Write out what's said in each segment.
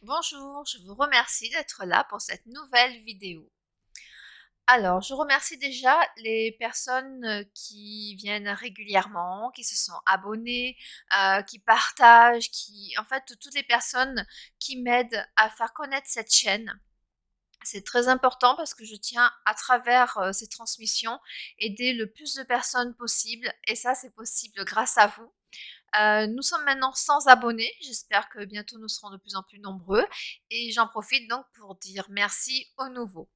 Bonjour, je vous remercie d'être là pour cette nouvelle vidéo. Alors, je remercie déjà les personnes qui viennent régulièrement, qui se sont abonnées, qui partagent, en fait, toutes les personnes qui m'aident à faire connaître cette chaîne. C'est très important parce que je tiens à travers ces transmissions aider le plus de personnes possible et ça c'est possible grâce à vous. Nous sommes maintenant 100 abonnés, j'espère que bientôt nous serons de plus en plus nombreux et j'en profite donc pour dire merci aux nouveaux.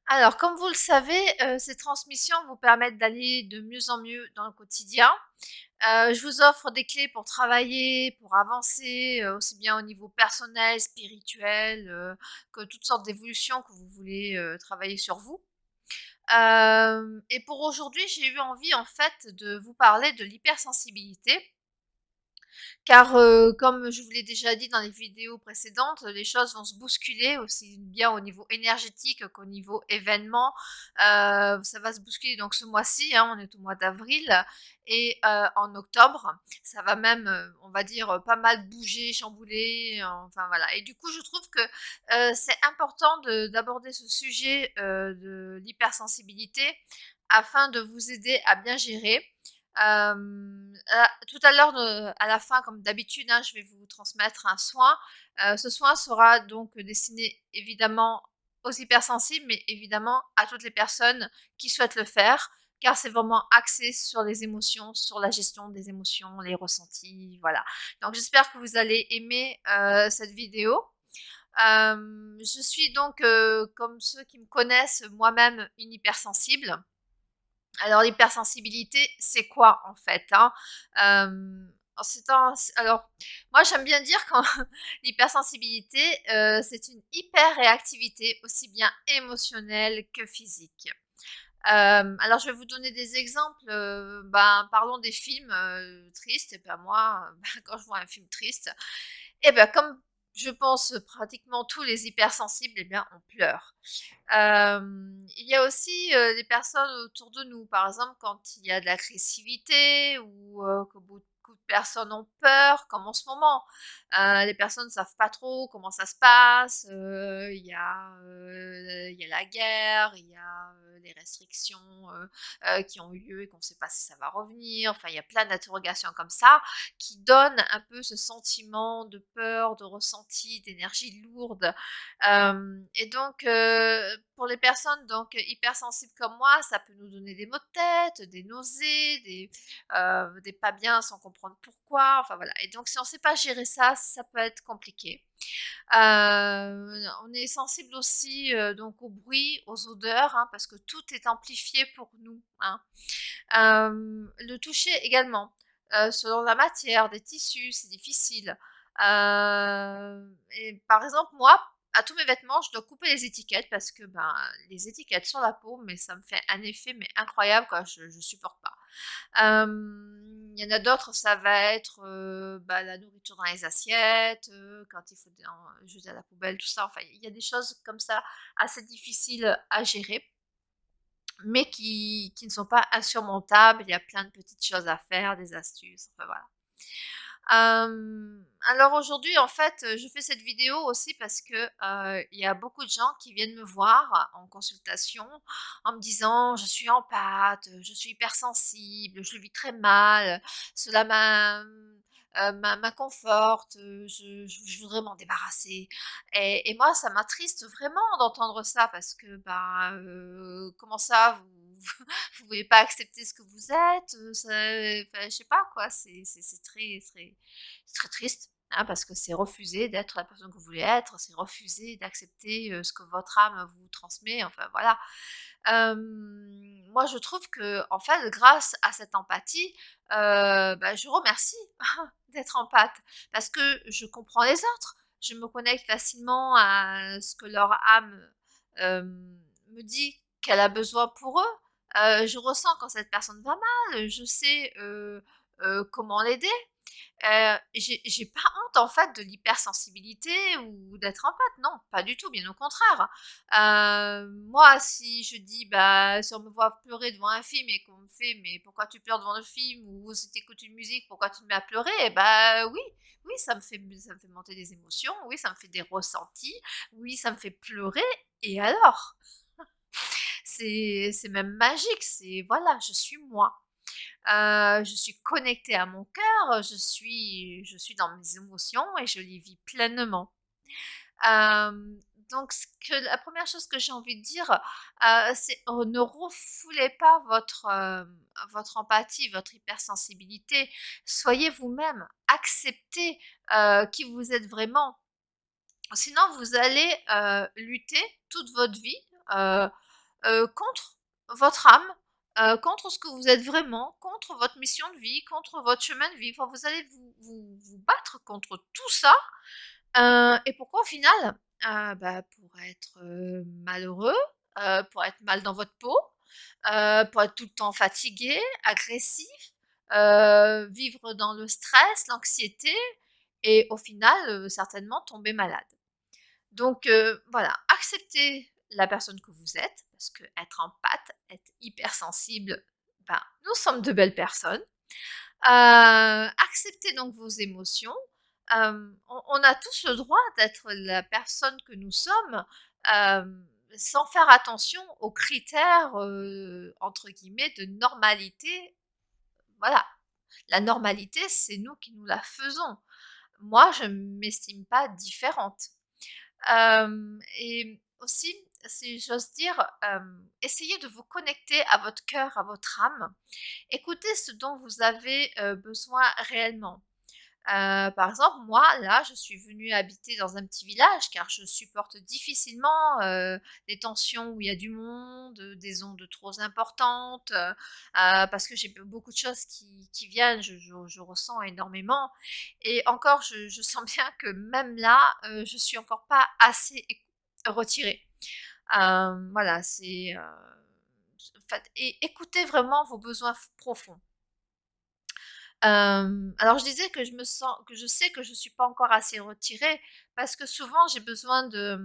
Alors comme vous le savez, ces transmissions vous permettent d'aller de mieux en mieux dans le quotidien. Je vous offre des clés pour travailler, pour avancer, aussi bien au niveau personnel, spirituel, que toutes sortes d'évolutions que vous voulez, travailler sur vous. Hem Et pour aujourd'hui, j'ai eu envie en fait de vous parler de l'hypersensibilité. Car, comme je vous l'ai déjà dit dans les vidéos précédentes, les choses vont se bousculer aussi bien au niveau énergétique qu'au niveau événement. Ça va se bousculer donc ce mois-ci, hein, on est au mois d'avril et en octobre, ça va même, on va dire, pas mal bouger, chambouler, enfin voilà et du coup, je trouve que, c'est important d'aborder ce sujet, de l'hypersensibilité afin de vous aider à bien gérer. Tout à l'heure, à la fin, comme d'habitude, hein, je vais vous transmettre un soin. Ce soin sera donc destiné évidemment aux hypersensibles, mais évidemment à toutes les personnes qui souhaitent le faire, car c'est vraiment axé sur les émotions, sur la gestion des émotions, les ressentis, voilà. Donc j'espère que vous allez aimer, cette vidéo. Je suis donc, comme ceux qui me connaissent, moi-même une hypersensible. Alors l'hypersensibilité, c'est quoi en fait, hein? Alors moi j'aime bien dire quand l'hypersensibilité, c'est une hyperréactivité aussi bien émotionnelle que physique. Alors je vais vous donner des exemples, parlons des films, tristes et ben moi, quand je vois un film triste et ben comme je pense pratiquement tous les hypersensibles et bien on pleure. Il y a aussi, des personnes autour de nous, par exemple, quand il y a de l'agressivité ou, que beaucoup de personnes ont peur, comme en ce moment. Les personnes ne savent pas trop comment ça se passe, il y a la guerre, il y a, les restrictions, qui ont eu lieu et qu'on ne sait pas si ça va revenir. Enfin, il y a plein d'interrogations comme ça, qui donnent un peu ce sentiment de peur, de ressenti, d'énergie lourde. Et donc, pour les personnes donc hypersensibles comme moi, ça peut nous donner des maux de tête, des nausées, des pas bien sans comprendre pourquoi, enfin voilà et donc si on ne sait pas gérer ça, ça peut être compliqué. On est sensible aussi, donc au bruit, aux odeurs, hein, parce que tout est amplifié pour nous, hein. Le toucher également, selon la matière, des tissus, c'est difficile. Et par exemple, moi, à tous mes vêtements, je dois couper les étiquettes parce que, ben, les étiquettes sur la peau, mais ça me fait un effet, mais incroyable quoi, je supporte pas. Il y en a d'autres, ça va être, la nourriture dans les assiettes, quand il faut jeter à la poubelle, tout ça. Enfin, il y a des choses comme ça assez difficiles à gérer mais qui ne sont pas insurmontables. Il y a plein de petites choses à faire, des astuces, enfin voilà. Alors aujourd'hui, en fait, je fais cette vidéo aussi parce que, il y a beaucoup de gens qui viennent me voir en consultation en me disant: «Je suis en pâte, je suis hypersensible, je le vis très mal, cela m'inconforte, je voudrais m'en débarrasser» et moi ça m'attriste vraiment d'entendre ça parce que, comment ça vous voulez pas accepter ce que vous êtes, enfin, je sais pas quoi, c'est c'est très triste, hein, parce que c'est refuser d'être la personne que vous voulez être, c'est refuser d'accepter, ce que votre âme vous transmet, enfin voilà. Moi je trouve que en fait grâce à cette empathie, je remercie d'être empathe parce que je comprends les autres. Je me connecte facilement à ce que leur âme, me dit qu'elle a besoin pour eux. Je ressens quand cette personne va mal, je sais, comment l'aider. J'ai pas honte en fait de l'hypersensibilité ou d'être empathe, non, pas du tout, bien au contraire. Moi si je dis, bah, si on me voit pleurer devant un film et qu'on me fait: «Mais pourquoi tu pleures devant le film?» ou «Si tu écoutes une musique, pourquoi tu te mets à pleurer?» et bah, oui, oui, ça me fait monter des émotions, oui, ça me fait des ressentis, oui, ça me fait pleurer et alors? C'est même magique, c'est voilà, je suis moi. Je suis connectée à mon cœur, je suis dans mes émotions et je les vis pleinement. Hem, donc ce que la première chose que j'ai envie de dire, c'est, ne refoulez pas votre empathie, votre hypersensibilité. Soyez vous-même, acceptez, qui vous êtes vraiment. Sinon vous allez, lutter toute votre vie, heu contre votre âme, contre ce que vous êtes vraiment, contre votre mission de vie, contre votre chemin de vie. Enfin, vous allez vous battre contre tout ça, et pourquoi au final? Bah, pour être, malheureux, pour être mal dans votre peau, pour être tout le temps fatigué, agressif, vivre dans le stress, l'anxiété et au final, certainement tomber malade. Donc voilà, acceptez la personne que vous êtes, parce que être empathe, être hypersensible, ben, nous sommes de belles personnes. Acceptez donc vos émotions. On a tous le droit d'être la personne que nous sommes, sans faire attention aux critères, entre guillemets «de normalité». Voilà, la normalité, c'est nous qui nous la faisons. Moi, je ne m'estime pas différente. Et aussi, si j'ose dire, essayez de vous connecter à votre cœur, à votre âme. Écoutez ce dont vous avez, besoin réellement. Par exemple, moi, là, je suis venue habiter dans un petit village car je supporte difficilement, les tensions où il y a du monde, des ondes trop importantes, parce que j'ai beaucoup de choses qui viennent, je ressens énormément et encore je sens bien que même là, je suis encore pas assez retirée. Voilà, c'est, en fait écoutez vraiment vos besoins profonds. Alors je disais que je sais que je suis pas encore assez retirée parce que souvent j'ai besoin de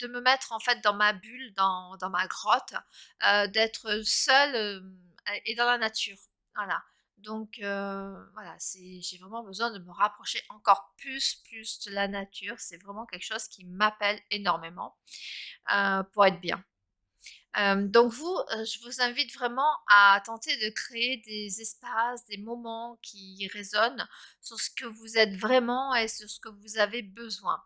me mettre en fait dans ma bulle, dans ma grotte, d'être seule, et dans la nature. Voilà. Donc voilà, j'ai vraiment besoin de me rapprocher encore plus de la nature. C'est vraiment quelque chose qui m'appelle énormément, pour être bien. Donc vous, je vous invite vraiment à tenter de créer des espaces, des moments qui résonnent sur ce que vous êtes vraiment et sur ce que vous avez besoin.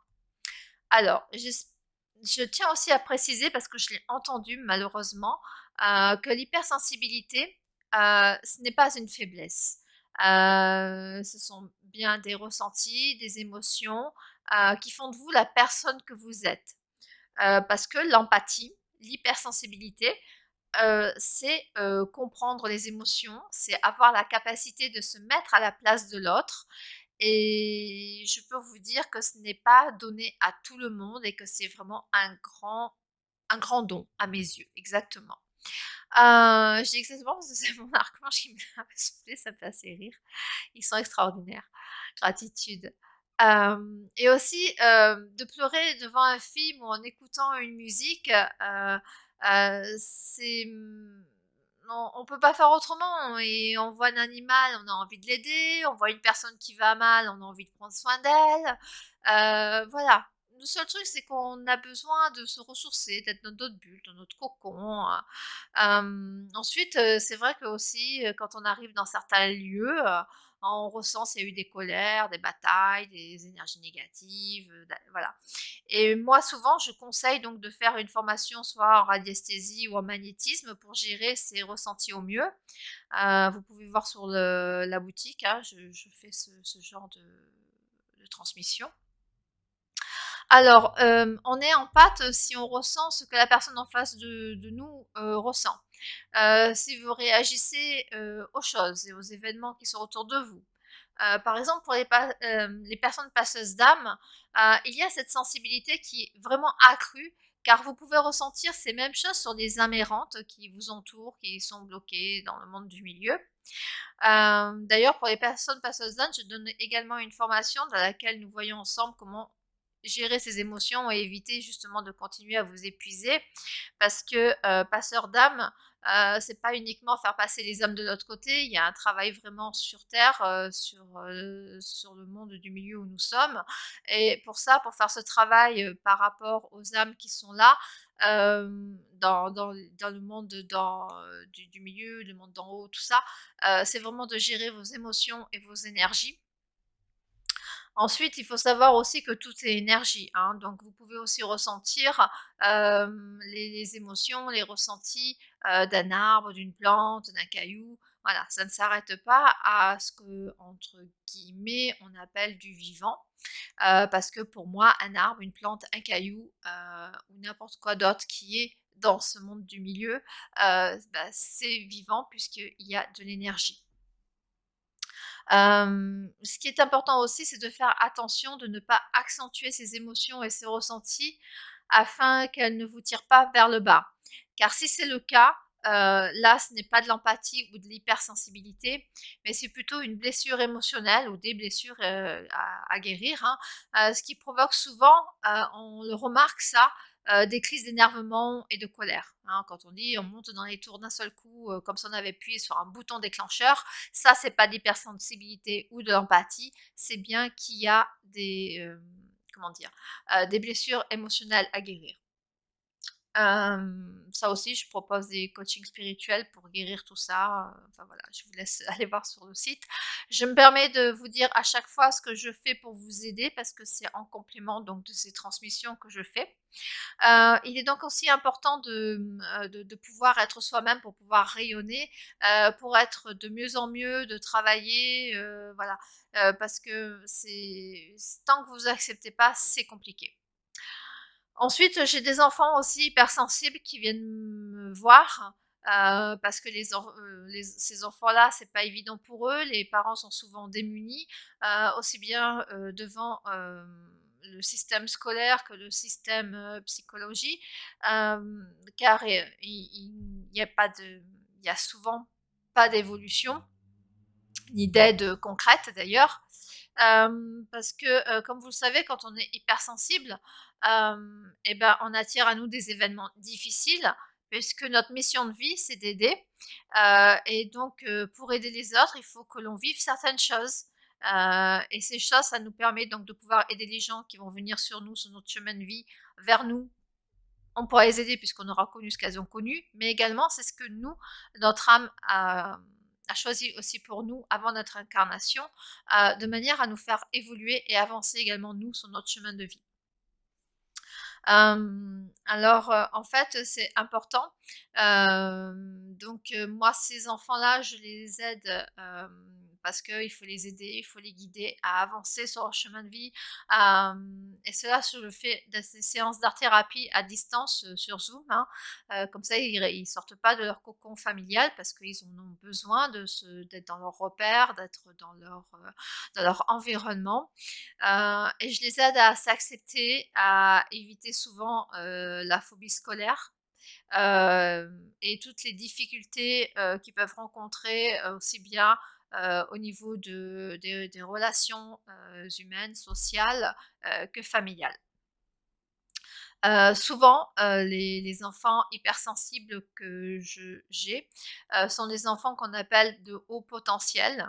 Alors, je tiens aussi à préciser, parce que je l'ai entendu malheureusement, que l'hypersensibilité, ce n'est pas une faiblesse. Ce sont bien des ressentis, des émotions, qui font de vous la personne que vous êtes. Parce que l'empathie, l'hypersensibilité, c'est, comprendre les émotions, c'est avoir la capacité de se mettre à la place de l'autre et je peux vous dire que ce n'est pas donné à tout le monde et que c'est vraiment un grand don à mes yeux, exactement. Je dis exactement parce que c'est mon archange qui me l'a soufflé, ça me fait assez rire. Ils sont extraordinaires. Gratitude. Et aussi, de pleurer devant un film ou en écoutant une musique, c'est, on peut pas faire autrement et on voit un animal, on a envie de l'aider, on voit une personne qui va mal, on a envie de prendre soin d'elle. Voilà. Le seul truc, c'est qu'on a besoin de se ressourcer, d'être dans notre bulle, dans notre cocon. Ensuite, c'est vrai que aussi, quand on arrive dans certains lieux, on ressent s'il y a eu des colères, des batailles, des énergies négatives, voilà. Et moi, souvent, je conseille donc de faire une formation soit en radiesthésie ou en magnétisme pour gérer ces ressentis au mieux. Vous pouvez voir sur la boutique, hein, je fais ce genre de transmission. Alors, on est en pâte si on ressent ce que la personne en face de nous, ressent. Si vous réagissez, aux choses et aux événements qui sont autour de vous. Par exemple, pour les personnes passeuses d'âme, il y a cette sensibilité qui est vraiment accrue, car vous pouvez ressentir ces mêmes choses sur les âmes errantes qui vous entourent, qui sont bloquées dans le monde du milieu. D'ailleurs, pour les personnes passeuses d'âne, je donne également une formation dans laquelle nous voyons ensemble comment gérer ses émotions et éviter justement de continuer à vous épuiser. Parce que, passeur d'âme, c'est pas uniquement faire passer les âmes de l'autre côté, il y a un travail vraiment sur terre, sur le monde du milieu où nous sommes et pour ça, pour faire ce travail, par rapport aux âmes qui sont là, dans le monde du milieu, le monde d'en haut, tout ça, c'est vraiment de gérer vos émotions et vos énergies. Ensuite, il faut savoir aussi que tout est énergie, hein, donc vous pouvez aussi ressentir, les émotions, les ressentis, d'un arbre, d'une plante, d'un caillou. Voilà, ça ne s'arrête pas à ce que entre guillemets, on appelle «du vivant», parce que pour moi, un arbre, une plante, un caillou, ou n'importe quoi d'autre qui est dans ce monde du milieu, c'est vivant puisqu'il y a de l'énergie. Ce qui est important aussi, c'est de faire attention de ne pas accentuer ses émotions et ses ressentis afin qu'elles ne vous tirent pas vers le bas. Car si c'est le cas, là, ce n'est pas de l'empathie ou de l'hypersensibilité, mais c'est plutôt une blessure émotionnelle ou des blessures, à guérir, hein. Ce qui provoque souvent, on le remarque ça, des crises d'énervement et de colère, hein. Quand on dit: «On monte dans les tours d'un seul coup», comme si on avait appuyé sur un bouton déclencheur, ça, c'est pas de l'hypersensibilité ou de l'empathie, c'est bien qu'il y a comment dire? Des blessures émotionnelles à guérir. Ça aussi, je propose des coachings spirituels pour guérir tout ça, enfin voilà, je vous laisse aller voir sur le site. Je me permets de vous dire à chaque fois ce que je fais pour vous aider parce que c'est en complément donc de ces transmissions que je fais. Il est donc aussi important de pouvoir être soi-même pour pouvoir rayonner, pour être de mieux en mieux, de travailler, voilà, parce que tant que vous acceptez pas, c'est compliqué. Ensuite, j'ai des enfants aussi hypersensibles qui viennent me voir, parce que ces enfants-là, c'est pas évident pour eux. Les parents sont souvent démunis, aussi bien, devant, le système scolaire que le système, psychologie, car, il y a pas de il y a souvent pas d'évolution, ni d'aide, concrète d'ailleurs. Parce que, comme vous le savez, quand on est hypersensible, et ben, on attire à nous des événements difficiles, puisque notre mission de vie, c'est d'aider, et donc pour aider les autres, il faut que l'on vive certaines choses, et ces choses, ça nous permet donc de pouvoir aider les gens qui vont venir sur nous, sur notre chemin de vie, vers nous. On pourra les aider puisqu'on aura connu ce qu'elles ont connu, mais également c'est ce que nous, notre âme a choisi aussi pour nous avant notre incarnation, de manière à nous faire évoluer et avancer également nous sur notre chemin de vie. Alors, en fait, c'est important. Donc, moi, ces enfants-là, je les aide, parce qu'il faut les aider, il faut les guider à avancer sur leur chemin de vie. Et cela, je le fais dans ces séances d'art-thérapie à distance, sur Zoom, hein. Comme ça, ils sortent pas de leur cocon familial parce qu'ils en ont besoin d'être dans leur repère, d'être dans leur environnement. Et je les aide à s'accepter, à éviter souvent, la phobie scolaire, et toutes les difficultés, qu'ils peuvent rencontrer, aussi bien, au niveau des relations, humaines, sociales, que familiales. Souvent, les enfants hypersensibles que j'ai, sont des enfants qu'on appelle de haut potentiel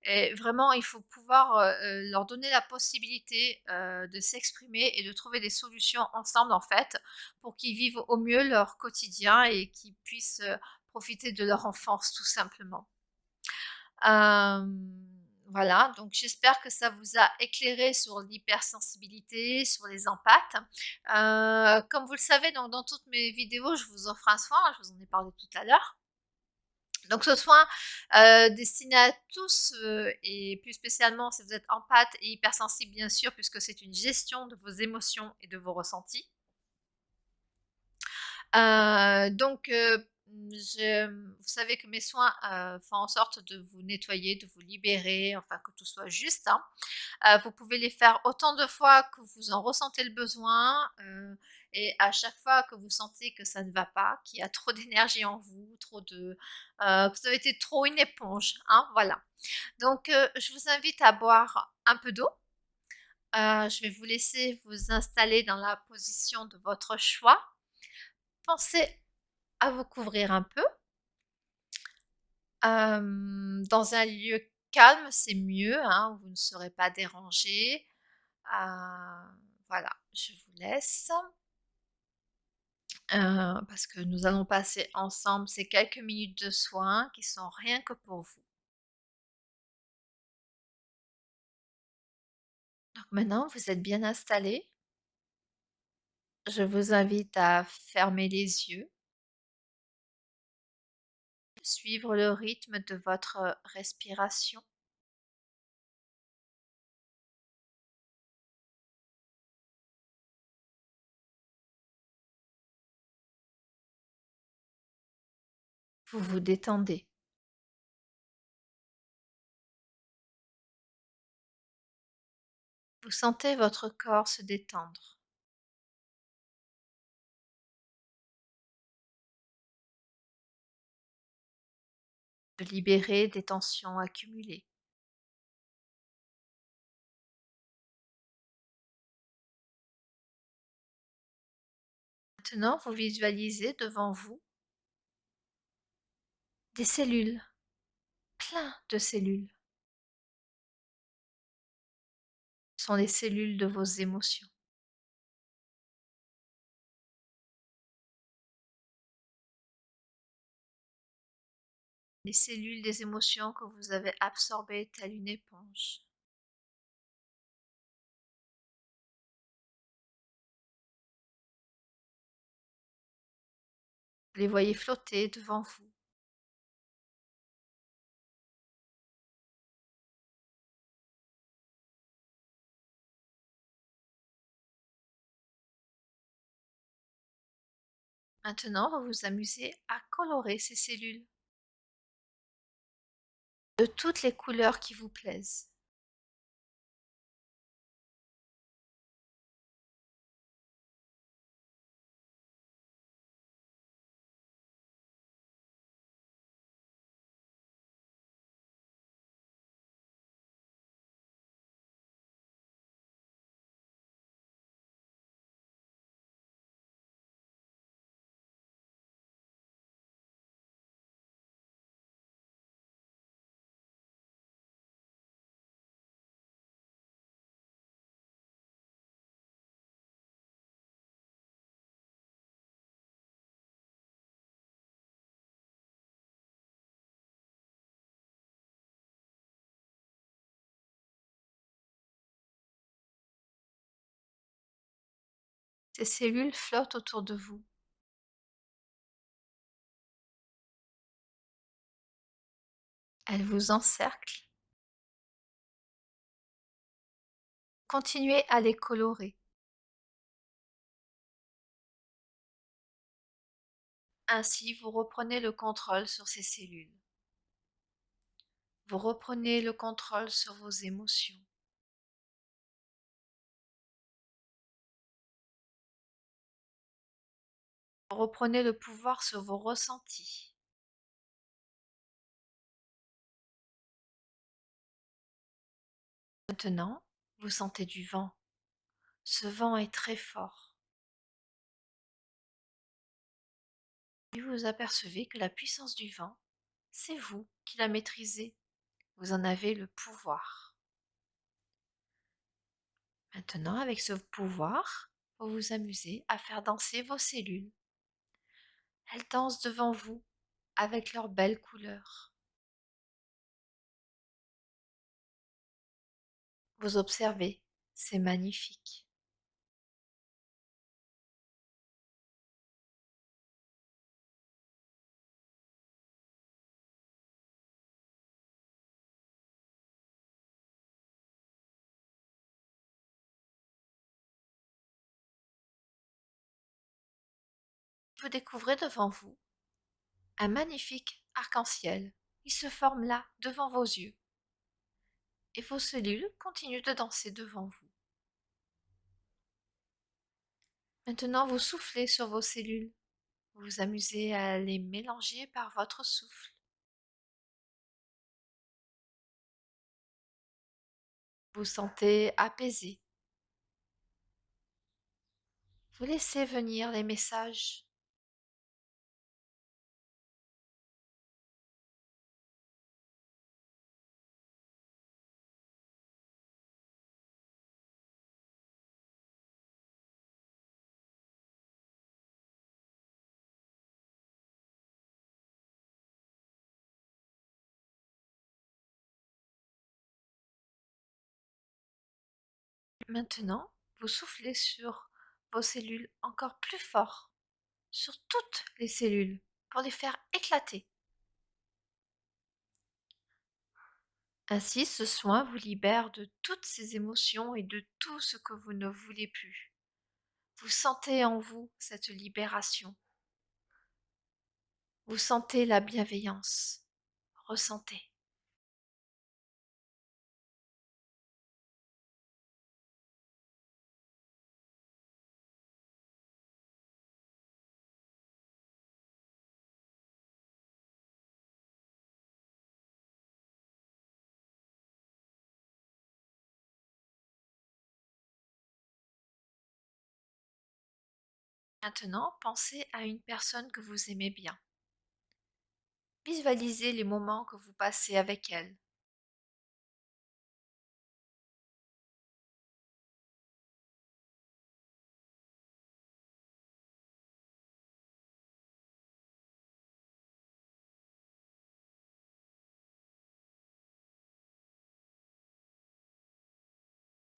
et vraiment il faut pouvoir, leur donner la possibilité, de s'exprimer et de trouver des solutions ensemble en fait, pour qu'ils vivent au mieux leur quotidien et qu'ils puissent, profiter de leur enfance tout simplement. Voilà, donc j'espère que ça vous a éclairé sur l'hypersensibilité, sur les empathes. Comme vous le savez, donc dans toutes mes vidéos, je vous offre un soin, je vous en ai parlé tout à l'heure. Donc ce soin, destiné à tous, et plus spécialement si vous êtes empathe et hypersensible bien sûr, puisque c'est une gestion de vos émotions et de vos ressentis. Donc vous savez que mes soins, font en sorte de vous nettoyer, de vous libérer, enfin que tout soit juste, hein. Vous pouvez les faire autant de fois que vous en ressentez le besoin, et à chaque fois que vous sentez que ça ne va pas, qu'il y a trop d'énergie en vous, trop de que vous avez été trop une éponge, hein, voilà. Donc je vous invite à boire un peu d'eau. Je vais vous laisser vous installer dans la position de votre choix. Pensez à vous couvrir un peu. Dans un lieu calme, c'est mieux, hein, où vous ne serez pas dérangés. Voilà, je vous laisse, parce que nous allons passer ensemble ces quelques minutes de soins qui sont rien que pour vous. Donc maintenant, vous êtes bien installés. Je vous invite à fermer les yeux, suivre le rythme de votre respiration. Vous vous détendez. Vous sentez votre corps se détendre, se libérer des tensions accumulées. Maintenant, vous visualisez devant vous des cellules, plein de cellules. Ce sont les cellules de vos émotions, les cellules des émotions que vous avez absorbées telle une éponge. Vous les voyez flotter devant vous. Maintenant, vous vous amusez à colorer ces cellules de toutes les couleurs qui vous plaisent. Ces cellules flottent autour de vous. Elles vous encerclent. Continuez à les colorer. Ainsi, vous reprenez le contrôle sur ces cellules. Vous reprenez le contrôle sur vos émotions. Vous reprenez le pouvoir sur vos ressentis. Maintenant, vous sentez du vent. Ce vent est très fort. Et vous apercevez que la puissance du vent, c'est vous qui la maîtrisez. Vous en avez le pouvoir. Maintenant, avec ce pouvoir, vous vous amusez à faire danser vos cellules. Elles dansent devant vous avec leurs belles couleurs. Vous observez, c'est magnifique. Vous découvrez devant vous Un magnifique arc-en-ciel. Il se forme là, devant vos yeux. Et vos cellules continuent de danser devant vous. Maintenant, vous soufflez sur vos cellules. Vous vous amusez à les mélanger par votre souffle. Vous sentez apaisé. Vous laissez venir les messages. Maintenant, vous soufflez sur vos cellules encore plus fort, sur toutes les cellules, pour les faire éclater. Ainsi, ce soin vous libère de toutes ces émotions et de tout ce que vous ne voulez plus. Vous sentez en vous cette libération. Vous sentez la bienveillance. Ressentez. Maintenant, pensez à une personne que vous aimez bien. Visualisez les moments que vous passez avec elle.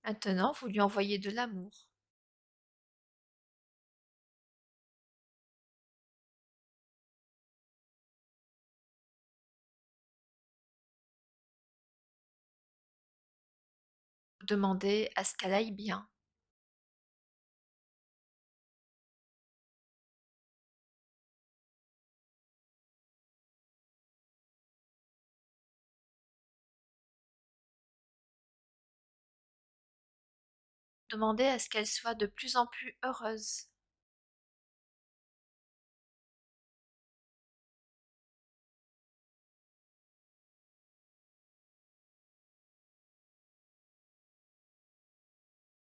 Maintenant, vous lui envoyez de l'amour. Vous demandez à ce qu'elle aille bien. Demandez à ce qu'elle soit de plus en plus heureuse.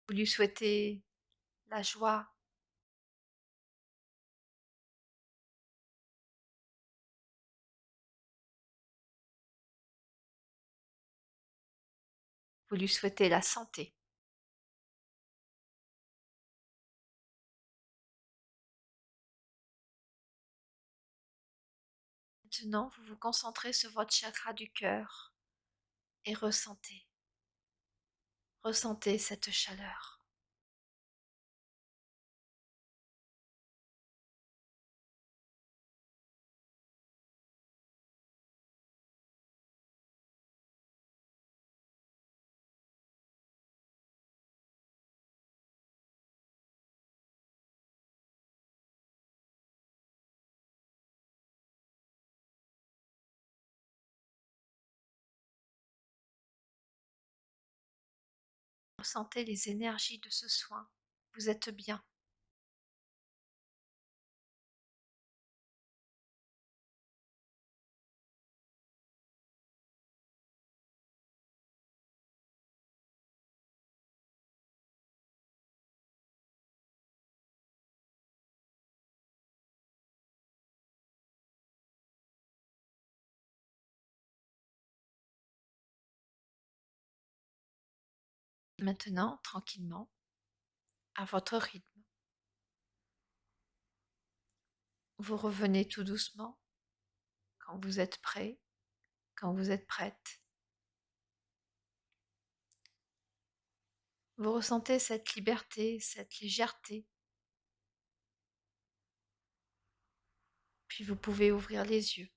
Vous lui souhaitez la joie. Vous lui souhaitez la santé. Maintenant, vous vous concentrez sur votre chakra du cœur et ressentez cette chaleur. Ressentez les énergies de ce soin. Vous êtes bien. Maintenant, tranquillement, à votre rythme, vous revenez tout doucement quand vous êtes prêt, quand vous êtes prête. Vous ressentez cette liberté, cette légèreté, puis vous pouvez ouvrir les yeux.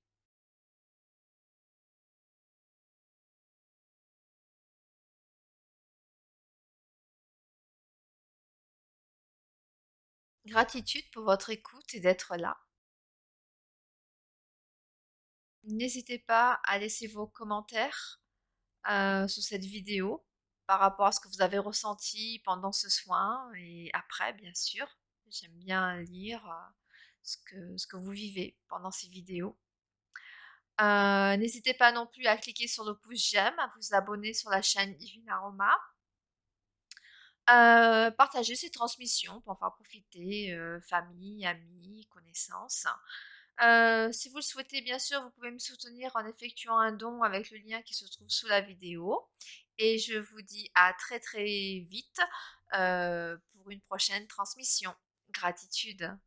Gratitude pour votre écoute et d'être là. N'hésitez pas à laisser vos commentaires sous cette vidéo par rapport à ce que vous avez ressenti pendant ce soin et après, bien sûr. J'aime bien lire ce que vous vivez pendant ces vidéos. N'hésitez pas non plus à cliquer sur le pouce j'aime, à vous abonner sur la chaîne Yvine Aroma. Partager ces transmissions pour en faire profiter famille, amis, connaissances. Si vous le souhaitez, bien sûr, vous pouvez me soutenir en effectuant un don avec le lien qui se trouve sous la vidéo. Et je vous dis à très très vite pour une prochaine transmission. Gratitude.